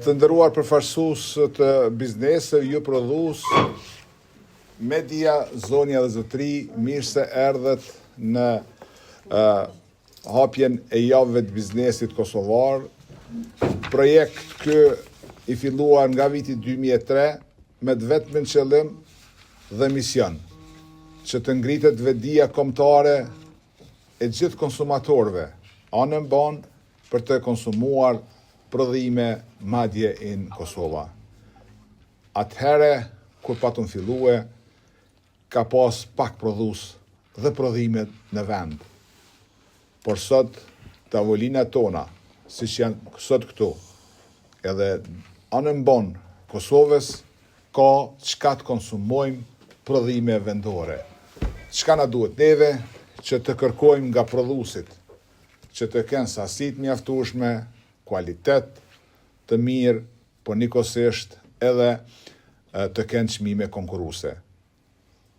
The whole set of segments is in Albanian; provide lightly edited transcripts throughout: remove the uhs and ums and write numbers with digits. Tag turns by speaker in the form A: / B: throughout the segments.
A: Të nderuar përfaqësues të bizneseve, ju prodhues, media, zonja dhe zotëri, mirë se erdhët në hapjen e javëve të biznesit kosovar. Projekt ky i filluar nga viti 2003 me të vetmin qëllim dhe mision që të ngritet vetdia kombëtare e gjithë konsumatorëve anën ban për të konsumuar prodhime madje in Kosova. Atëhere, kur patun fillue, ka pas pak prodhues dhe prodhime në vend. Por sot, tavolina tona, si që janë sot këtu, edhe anën bon Kosovës, ka çka të konsumojmë prodhime vendore. Çka na duhet neve që të kërkojmë nga prodhuesit, që të kenë sasi të mjaftueshme, kualitet të mirë, por njëkohësisht edhe të kenë çmime konkurruese.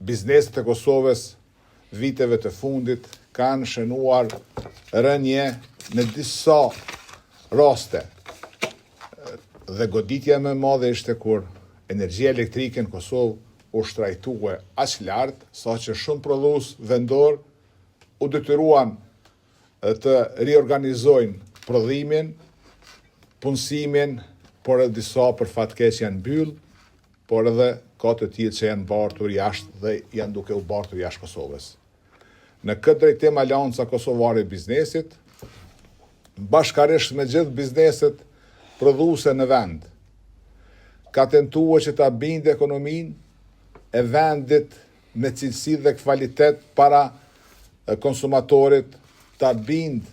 A: Bizneset e Kosovës viteve të fundit kanë shënuar rënje në disa raste. Dhe goditja më e madhe ishte kur energjia elektrike në Kosovë u shtrajtue aq lart sa që shumë prodhues vendor u detyruan të riorganizojnë prodhimin, punësimin, por edhe disa për fatkeq janë mbyll, por edhe ka të tillë që janë bartur jashtë dhe janë duke u bartur jashtë Kosovës. Në këtë drejtim Alianca Kosovare e Biznesit, bashkërisht me gjithë bizneset prodhuese në vend, ka tentuar që ta bindë ekonominë e vendit me cilësi dhe kvalitet para konsumatorit, ta bindë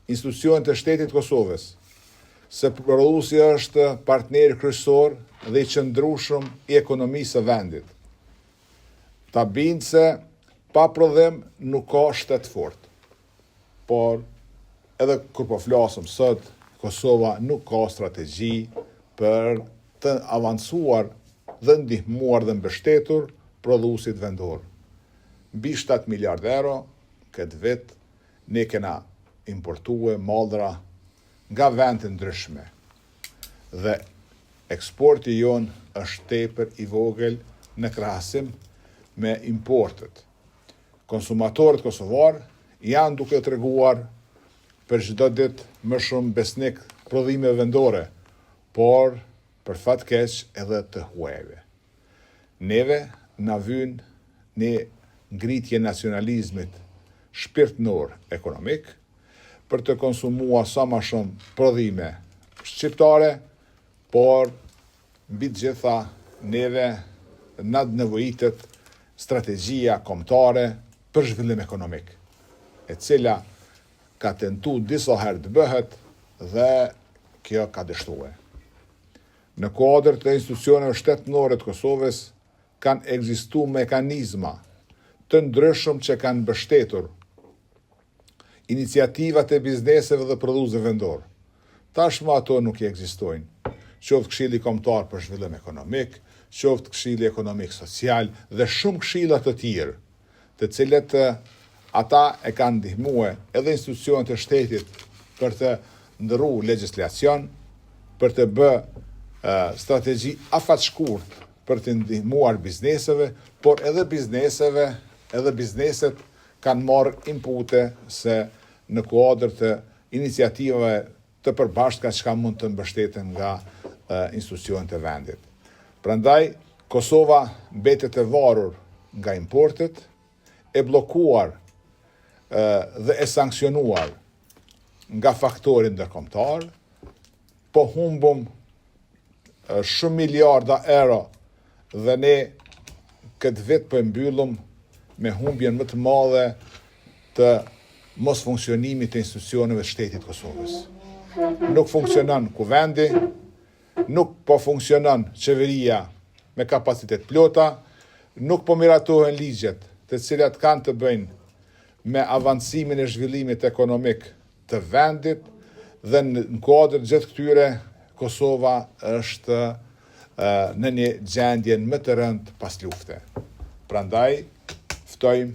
A: institucionet e shtetit Kosovës, se prodhuesi është partner kryesor dhe i qëndrueshëm i ekonomisë së vendit. Ta bindë se pa prodhim nuk ka shtet fort. Por edhe kur po flasim sot, Kosova nuk ka strategji për të avancuar dhe ndihmuar dhe mbështetur prodhuesit vendor. Mbi 7 miliard euro këtë vit ne kena importue mallra nga vende të ndryshme. Dhe eksporti jon është tepër i vogël në krahasim me importet. Konsumatorët kosovar janë duke treguar për çdo ditë më shumë besnik prodhime vendore, por për fat keq edhe të huajve. Neve na vyn një ngritje nacionalizmit shpirtënor ekonomik për të konsumuar sa më shumë prodhime shqiptare, por mbi të gjitha neve na nevojitet strategjia kombëtare për zhvillim ekonomik, e cila ka tentuar disa herë të bëhet dhe kjo ka dështuar. Në kuadër të institucioneve shtetërore të Kosovës kanë ekzistuar mekanizma të ndryshëm që kanë mbështetur iniciativat e bizneseve dhe prodhuesve vendor. Tashmë ato nuk ekzistojnë. Qoftë Këshilli Kombëtar për Zhvillim Ekonomik, qoftë Këshilli Ekonomik Social dhe shumë këshilla të tjerë, të cilët ata e kanë ndihmuar edhe institucionet e shtetit për të ndërruar legjislacion, për të bë strategji afatshkurt për të ndihmuar bizneseve, por edhe bizneset kanë marrë inpute se në kuadër të iniciativave të përbashkëta që mund të mbështeten nga institucionet e vendit. Prandaj, Kosova mbetet e varur nga importet, e bllokuar dhe e sankcionuar nga faktorin ndërkombëtar, po humbum shumë miliarda euro dhe ne këtë vit po e mbyllum me humbjen më të madhe të mos funksionimit të institucioneve të shtetit Kosovës. Nuk funksionon kuvendi, nuk po funksionon qeveria me kapacitet plota, nuk po miratohen ligjet të cilat kanë të bëjnë me avancimin e zhvillimit ekonomik të vendit dhe në kuadër gjithë këtyre Kosova është në një gjendje më të rëndë pas lufte. Prandaj, ftojmë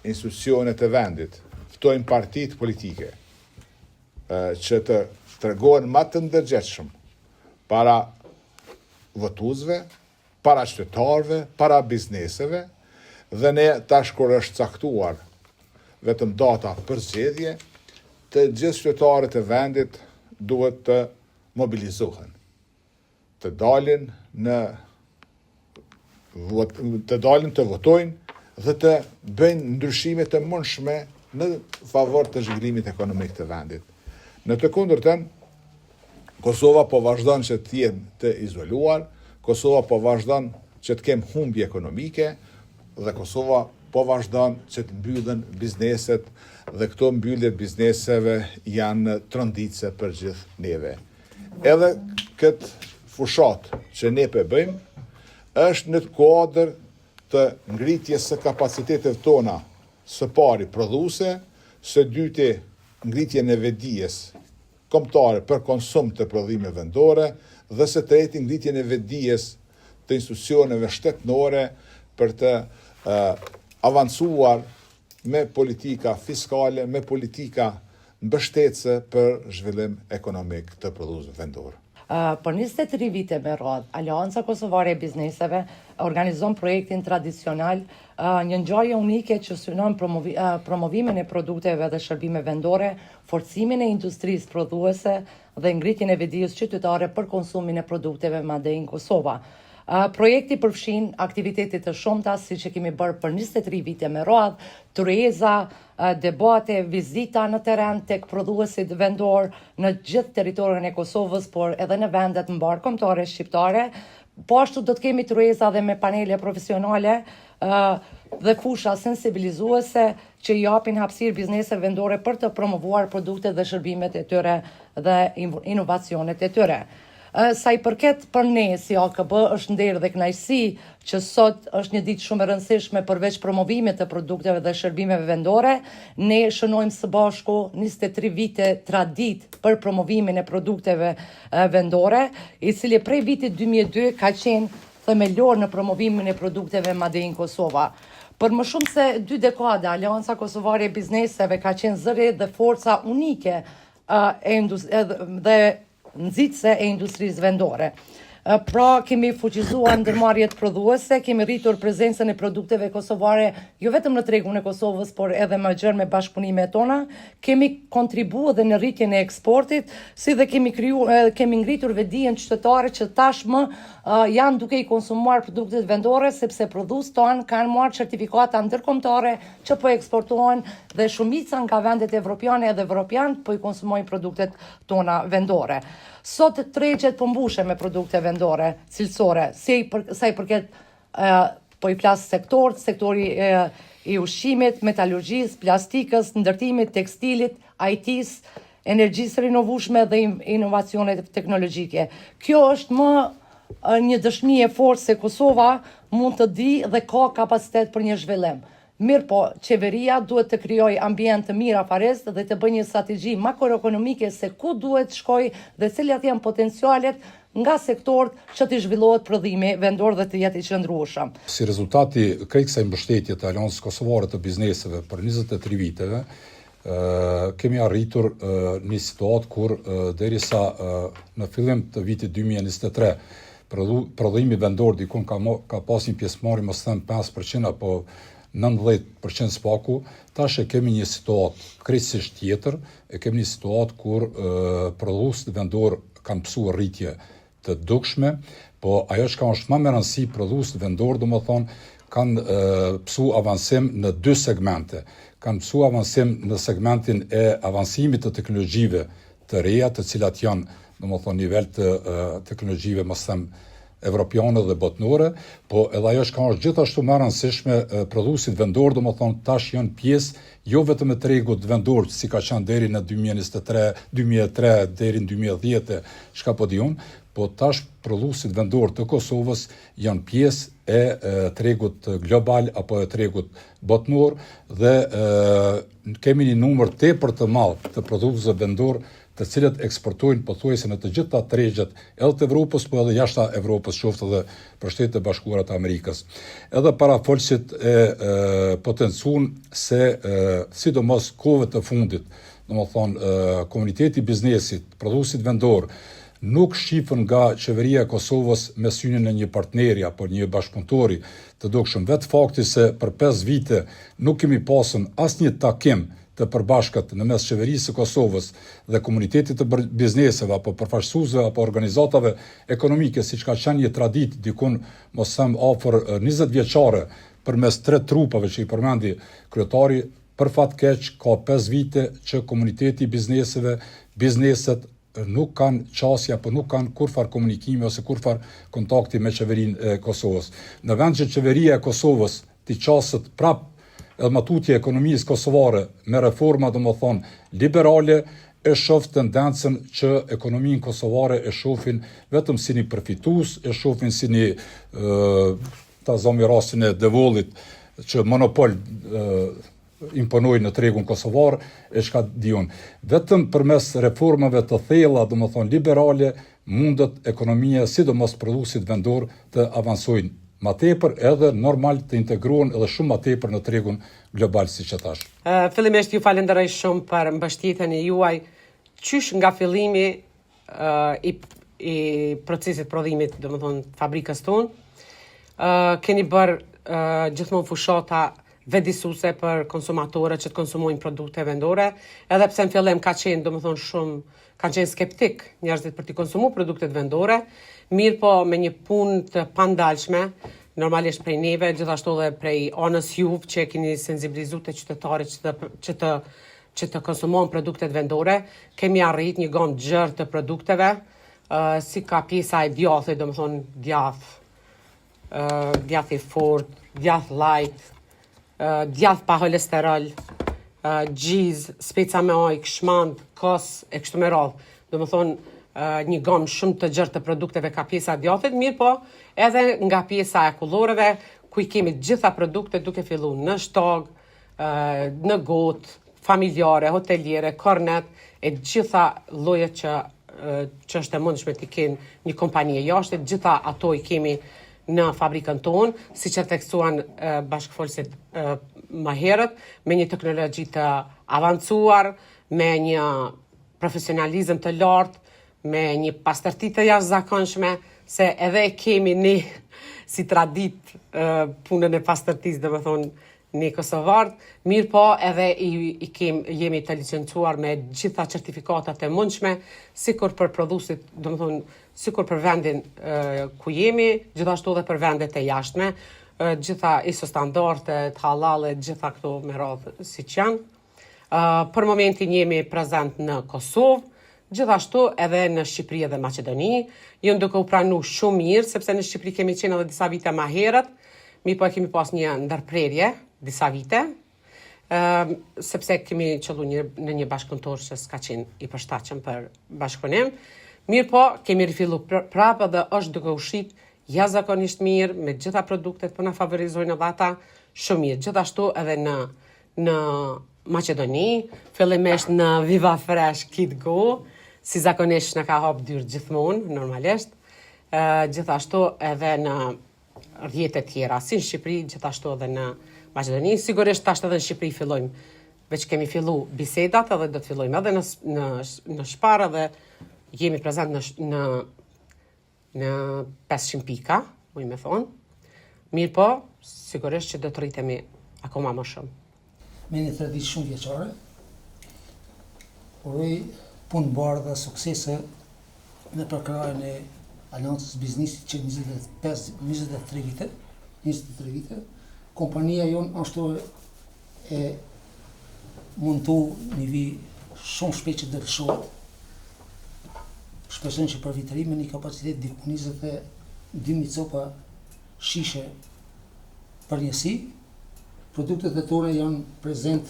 A: institucionet e vendit, ftojmë partitë politike, që të tregohen më të ndërgjegjshëm para votuesve, para qytetarëve, para bizneseve, dhe ne tash kur është caktuar vetëm data për zgjedhje, të gjithë qytetarët e vendit duhet të mobilizohen, të dalin të votojnë dhe të bëjnë ndryshime të mundshme në favor të zhvillimit ekonomik të vendit. Në të kundërtën, Kosova po vazhdon që të jetë të izoluar, Kosova po vazhdon që të kemë humbje ekonomike dhe Kosova po vazhdon që të mbyllen bizneset dhe këto mbylljet bizneseve janë tronditse për gjithë neve. Edhe këtë fushat që ne po bëjmë është në kuadër të ngritjes së kapacitetet tona, së pari prodhuese, së dyti ngritjen e vetdijes kombëtare për konsum të prodhimeve vendore dhe së treti ngritjen e vetdijes të institucioneve shtetërore për të avancuar me politika fiskale, me politika mbështetëse për zhvillim ekonomik të prodhuesve vendor.
B: Për 23 vite me radhë, Aleanca Kosovare e Bizneseve organizon projektin tradicional, një ngjarje unike që synon promovimin e produkteve dhe shërbime vendore, forcimin e industrisë prodhuese dhe ngritjen e vetdijes qytetare për konsumin e produkteve madje në Kosova. Projekti përfshin aktivitetet të shumta, siç e kemi bërë për 23 vite me radhë, tureza, debate, vizita në terren tek prodhuesit vendor në gjithë territorin e Kosovës, por edhe në vendet mbar kombëtare shqiptare. Po ashtu do të kemi tureza dhe me panele profesionale dhe fusha sensibilizuese që i japin hapësirë bizneseve vendore për të promovuar produktet dhe shërbimet e tyre dhe inovacionet e tyre. Sa i përket për ne si AKB është nderë dhe kënaqësi që sot është një ditë shumë e rëndësishme përveç promovimit të produkteve dhe shërbimeve vendore, ne shënojmë së bashku 23 vite tradit për promovimin e produkteve vendore, i cili prej vitit 2002 ka qenë themelor në promovimin e produkteve madje në Kosova. Për më shumë se 2 dekada, Aleanca Kosovare e Bizneseve ka qenë zëri dhe forca unike dhe nxitse e industrisë vendore. Pra, kemi fuqizuar ndërmarrjet prodhuese, kemi rritur prezencën e produkteve kosovare jo vetëm në tregun e Kosovës, por edhe më gjerë me bashkëpunimet tona, kemi kontribuar edhe në rritjen e eksportit, si dhe kemi ngritur vetdijen qytetare që tashmë janë duke i konsumuar produktet vendore, sepse prodhuesit tonë kanë marrë certifikata ndërkombëtare që po eksportohen dhe shumica nga vendet evropiane edhe evropian po i konsumojnë produktet tona vendore. Sot tregjet po mbushen me produkte vendore, cilësore, sa i përket po i flas sektori i ushqimit, metalurgjisë, plastikës, ndërtimit, tekstilit, IT-s, energjisë rinovueshme dhe inovacionet teknologjike. Kjo është më një dëshmi e fortë se Kosova mund të di dhe ka kapacitet për një zhvillim. Mirë po, qeveria duhet të krijojë ambient të mirë afares dhe të bëjë një strategji makroekonomike se ku duhet shkoj dhe cilat janë potencialet nga sektorët që të zhvillohet prodhimi vendor dhe të jetë i qëndrueshëm.
C: Si rezultati krejt kësaj mbështetje të Aleancës Kosovare të Bizneseve për 23 viteve, kemi arritur një situatë kur derisa në fillim të vitit 2023 prodhimi vendor dikun ka pas një pjesëmarrje mos them 5% apo 19% spaku, tash e kemi një situatë krejtësisht tjetër, e kemi një situatë kur prodhuesit vendor kanë pësuar rritje të dukshme, po ajo që ka është më me rëndësi prodhuesit vendor, domethënë kanë pësu avancim në 2 segmente. Kanë pësu avancim në segmentin e avancimit të teknologjive të reja, të cilat janë, domethënë nivel të teknologjive mos them evropiane dhe botnore, po edhe ajo që ka është gjithashtu më rëndësishme, prodhuesit vendor, domethënë tash janë pjesë jo vetëm e tregut vendor, si ka qenë deri në 2003 deri në 2010, çka po diun, po tash prodhuesit vendor të Kosovës janë pjesë e tregut global apo e tregut botnor dhe kemi një numër tepër të madh të prodhuesve vendor të cilët eksportojnë pothuajse në të gjitha tregjet edhe të Evropës, po edhe jashta Evropës, qoftë edhe për Shtetet e Bashkuara të Amerikës. Edhe parafolësit e potencuan se sidomos kohëve të fundit, domethënë komuniteti i biznesit, prodhuesit vendor nuk shifën nga qeveria e Kosovës me synin e një partneri apo një bashkëpunëtori të dukshëm. Vetë fakti se për 5 vite nuk kemi pasur asnjë takim të përbashkët në mes qeverisë së Kosovës dhe komunitetit të bizneseve apo përfaqësuesve apo organizatave ekonomike, siç ka qenë një traditë dikun mos them afër 20 vjeçare përmes 3 trupave që i përmendi kryetari, për fat keq ka 5 vite që komuniteti i bizneseve, bizneset nuk kanë qasje apo nuk kanë kurfar komunikime ose kurfar kontakti me qeverinë e Kosovës. Në vend që qeveria e Kosovës t'i qasët prap edhe matutje ekonomisë kosovare me reforma domethënë liberale, e shoh tendencën që ekonominë kosovare e shohin vetëm si një përfitues, e shohin si një ta zomi rastin e Devollit që monopol imponoi në tregun kosovar, e çka diun. Vetëm përmes reformave të thella, domethënë liberale, mundet ekonomia, sidomos prodhuesit vendor, të avancojnë ma tepër edhe normal të integrohen edhe shumë ma tepër në tregun global, siç e thash.
D: Fillimisht ju falenderoj shumë për mbështetjen e juaj. Qysh nga fillimi i procesit prodhimit, domethënë fabrikës tonë, keni bërë gjithmonë fushata vetëdijsuese për konsumatorët që të konsumojnë produkte vendore, edhe pse në fillim kanë qenë skeptik njerëzit për të konsumuar produktet vendore, mirë po me një punë të pandalshme, normalisht prej neve, gjithashtu edhe prej anës juve që keni sensibilizuar të qytetarit që të konsumojnë produktet vendore, kemi arrit një gamë gjerë të produkteve, si ka pjesa e djathit, domethënë djath i fort, djath light, djath pa holesterol, gjiz, speca me ujë, kshmand, kos e kështu me radhë. Domethënë një gamë shumë të gjerë të produkteve ka pjesa e djathit, mirë po edhe nga pjesa e kulloreve, ku i kemi gjitha produkte duke filluar në shtag, në gotë, familjare, hoteliere, kornet, e gjitha llojet që është e mundshme të kenë një kompani e jashtë, gjitha ato i kemi në fabrikën tonë, siç e theksuan bashkëfolësit më herët, me një teknologji të avancuar, me një profesionalizëm të lartë, me një pastërti të jashtëzakonshme, se edhe kemi ne si tradit punën e pastërtisë, domethënë ne kosovarët, mirë po edhe jemi të licencuar me gjitha certifikatat e mundshme, sikur për prodhuesit, domethënë sikur për vendin ku jemi, gjithashtu edhe për vendet e jashtme, gjitha ISO standardet, halalet, gjitha këto me radhë siç janë. Për momentin jemi prezent në Kosovë, gjithashtu edhe në Shqipëri dhe Maqedoni. Jënë duke u pranu shumë mirë, sepse në Shqipëri kemi qenë edhe disa vite ma herët, mi po e kemi pas një ndërprerje disa vite, sepse kemi qëllu në një bashkëpunëtor që s'ka qenë i përshtatshëm për bashkëpunim. Mirë po, kemi rifillu prapë dhe është duke u shit jashtëzakonisht mirë, me gjitha produktet për na favorizojnë edhe ata shumë mirë. Gjithashtu edhe në Maqedoni, fillimisht në Viva Fresh Kid Go, si zakonisht në ka hap dyrë gjithmonë, normalisht. Gjithashtu edhe në rrjete tjera, si në Shqipëri, gjithashtu edhe në Maqedoni. Sigurisht tash edhe në Shqipëri fillojmë, veç kemi fillu bisedat edhe do të fillojmë edhe në Shpar edhe jemi prezent në 500 pika, muj me thonë. Mirë po, sigurisht që do të rritemi akoma më shumë.
E: Me një traditë shumë vjeçare, uroj punë bardhë dhe suksese në përkrajën e Aleancës Biznesit që 23 vite. Kompania jonë ashtu e mundu një vi shumë shpejt që dërshohet. Shpresoj që për vitëri me një kapacitet diku 22.000 copa shishe për njësi. Produktet e tona janë prezent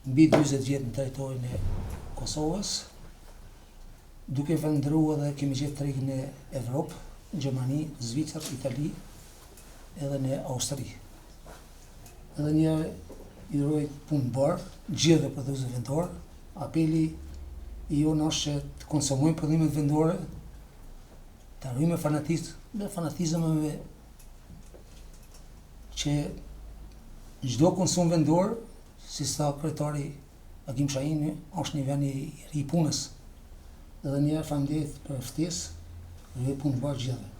E: mbi 20 vjet në territorin e Kosovës, duke vendruar dhe kemi gjetë tregin e Evropë, Gjermani, Zvicër, Itali, edhe në Austri. Edhe një i uroj punë bardhë, gjithë prodhuesve vendor, apeli jo në është që të konsumojmë prodhimet vendore, të arrijmë fanatizmeve që çdo konsum vendor, si sa kryetari Agim Shahini, është një vend i ri punës. Edhe një faleminderit për ftesë, dhe punë bashkë gjithë.